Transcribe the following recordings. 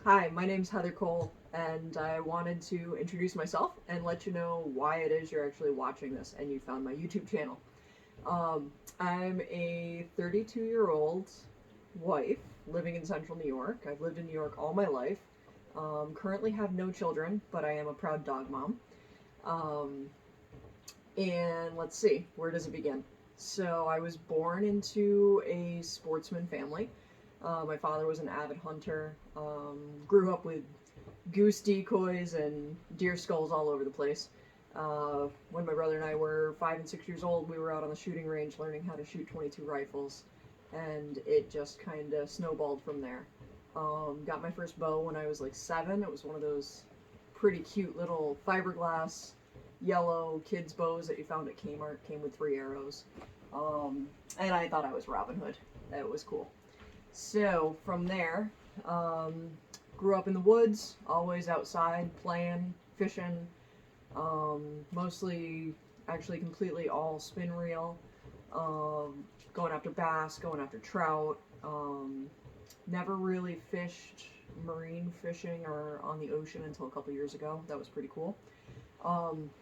Hi, my name's Heather Cole, and I wanted to introduce myself and let you know why it is you're actually watching this and you found my YouTube channel. I'm a 32-year-old wife living in central New York. I've lived in New York all my life. Currently have no children, but I am a proud dog mom. Um, and let's see, where does it begin? So I was born into a sportsman family. My father was an avid hunter. Grew up with goose decoys and deer skulls all over the place. When my brother and I were 5 and 6 years old, we were out on the shooting range learning how to shoot 22 rifles, and it just kind of snowballed from there. Got my first bow when I was like 7. It was one of those pretty cute little fiberglass yellow kids' bows that you found at Kmart. Came with 3 arrows, and I thought I was Robin Hood. That was cool. So from there, um, grew up in the woods, always outside, playing, fishing, mostly, actually, completely all spin reel, going after bass, going after trout. Never really fished marine fishing or on the ocean until a couple years ago. That was pretty cool.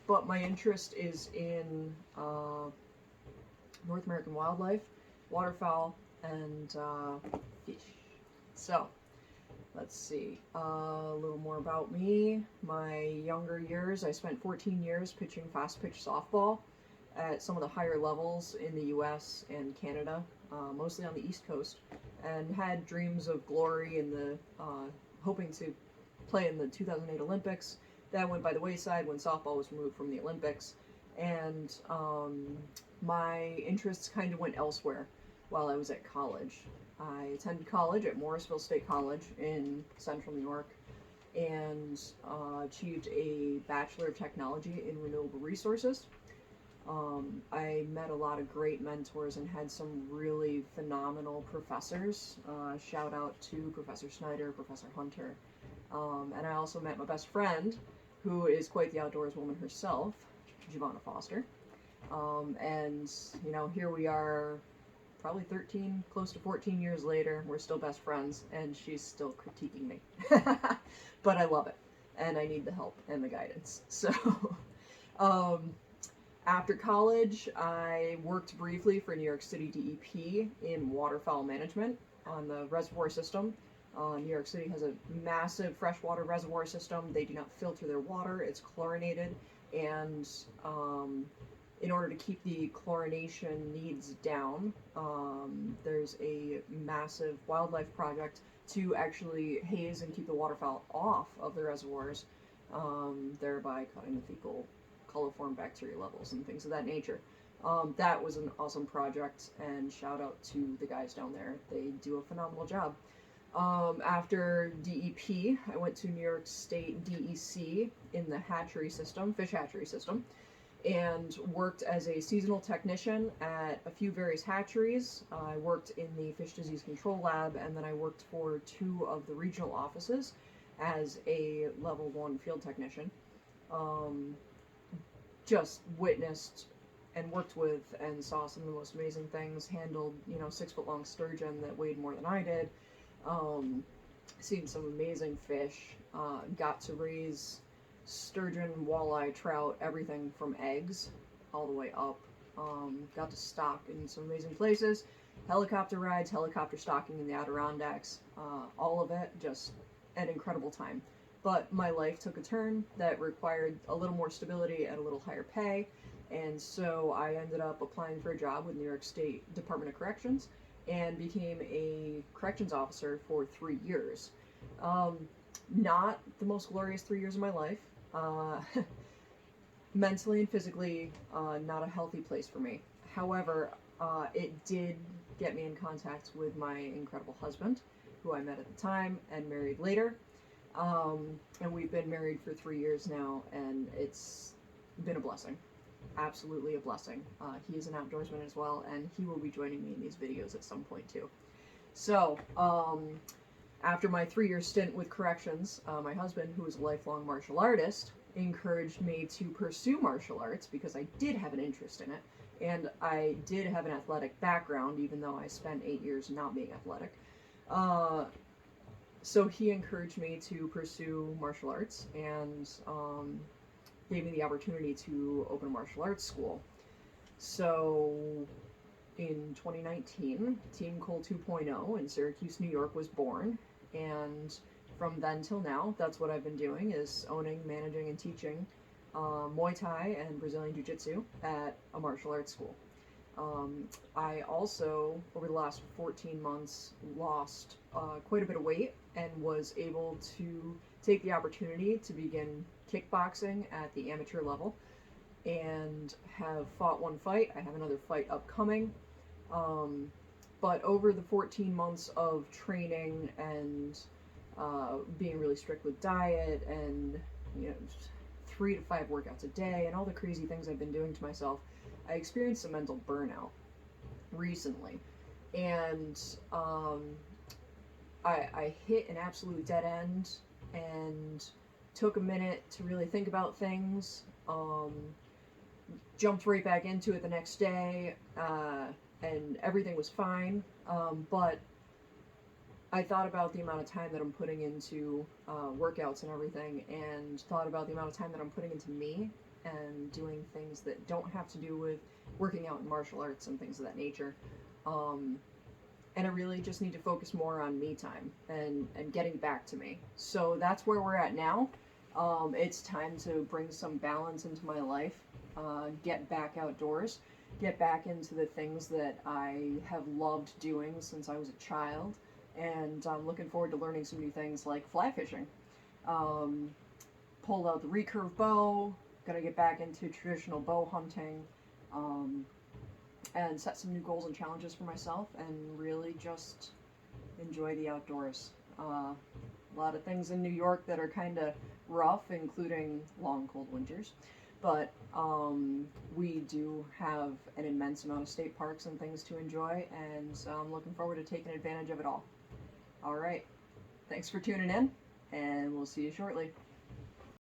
But my interest is in North American wildlife, waterfowl, and fish. So, let's see. A little more about me. My younger years, I spent 14 years pitching fast pitch softball at some of the higher levels in the US and Canada, mostly on the East Coast, and had dreams of glory in the hoping to play in the 2008 Olympics. That went by the wayside when softball was removed from the Olympics, and my interests kind of went elsewhere while I was at college. I attended college at Morrisville State College in central New York and achieved a Bachelor of Technology in Renewable Resources. I met a lot of great mentors and had some really phenomenal professors. Shout out to Professor Snyder, Professor Hunter. And I also met my best friend, who is quite the outdoors woman herself, Giovanna Foster. And, here we are probably 13, close to 14 years later. We're still best friends, and she's still critiquing me. But I love it, and I need the help and the guidance. So, um, after college, I worked briefly for New York City DEP in waterfowl management on the reservoir system. New York City has a massive freshwater reservoir system. They do not filter their water, it's chlorinated, and in order to keep the chlorination needs down, there's a massive wildlife project to actually haze and keep the waterfowl off of the reservoirs, thereby cutting the fecal coliform bacteria levels and things of that nature. That was an awesome project, and shout out to the guys down there. They do a phenomenal job. After DEP, I went to New York State DEC in the hatchery system, fish hatchery system, and worked as a seasonal technician at a few various hatcheries. I worked in the fish disease control lab, and then I worked for 2 of the regional offices as a level 1 field technician. Um, just witnessed and worked with and saw some of the most amazing things. Handled, 6 foot long sturgeon that weighed more than I did. Um, Seen some amazing fish. Got to raise sturgeon, walleye, trout, everything from eggs all the way up. Got to stock in some amazing places. Helicopter rides, helicopter stocking in the Adirondacks, all of it just an incredible time. But my life took a turn that required a little more stability at a little higher pay, and so I ended up applying for a job with New York State Department of Corrections and became a corrections officer for 3 years. Um, Not the most glorious 3 years of my life. Uh, Mentally and physically, not a healthy place for me. However, it did get me in contact with my incredible husband, who I met at the time and married later. And we've been married for 3 years now, and it's been a blessing. Absolutely a blessing. He is an outdoorsman as well, and he will be joining me in these videos at some point too. So, after my 3 year stint with corrections, my husband, who is a lifelong martial artist, encouraged me to pursue martial arts because I did have an interest in it, and I did have an athletic background, even though I spent 8 years not being athletic. Uh, So he encouraged me to pursue martial arts and gave me the opportunity to open a martial arts school. So in 2019, Team Cole 2.0 in Syracuse, New York was born, and from then till now, that's what I've been doing, is owning, managing, and teaching Muay Thai and Brazilian Jiu-Jitsu at a martial arts school. I also, over the last 14 months, lost quite a bit of weight and was able to take the opportunity to begin kickboxing at the amateur level and have fought one fight. I have another fight upcoming. Um, but over the 14 months of training and being really strict with diet and, you know, 3 to 5 workouts a day and all the crazy things I've been doing to myself, I experienced some mental burnout recently. And I hit an absolute dead end and took a minute to really think about things. Jumped right back into it the next day, and everything was fine. But I thought about the amount of time that I'm putting into workouts and everything, and thought about the amount of time that I'm putting into me and doing things that don't have to do with working out in martial arts and things of that nature. And I really just need to focus more on me time and getting back to me. So that's where we're at now. It's time to bring some balance into my life, get back outdoors, get back into the things that I have loved doing since I was a child, and I'm looking forward to learning some new things like fly fishing. Pulled out the recurve bow, gonna get back into traditional bow hunting, and set some new goals and challenges for myself, and really just enjoy the outdoors. A lot of things in New York that are kind of rough, including long, cold winters. But we do have an immense amount of state parks and things to enjoy, and so I'm looking forward to taking advantage of it all. All right. Thanks for tuning in, and we'll see you shortly.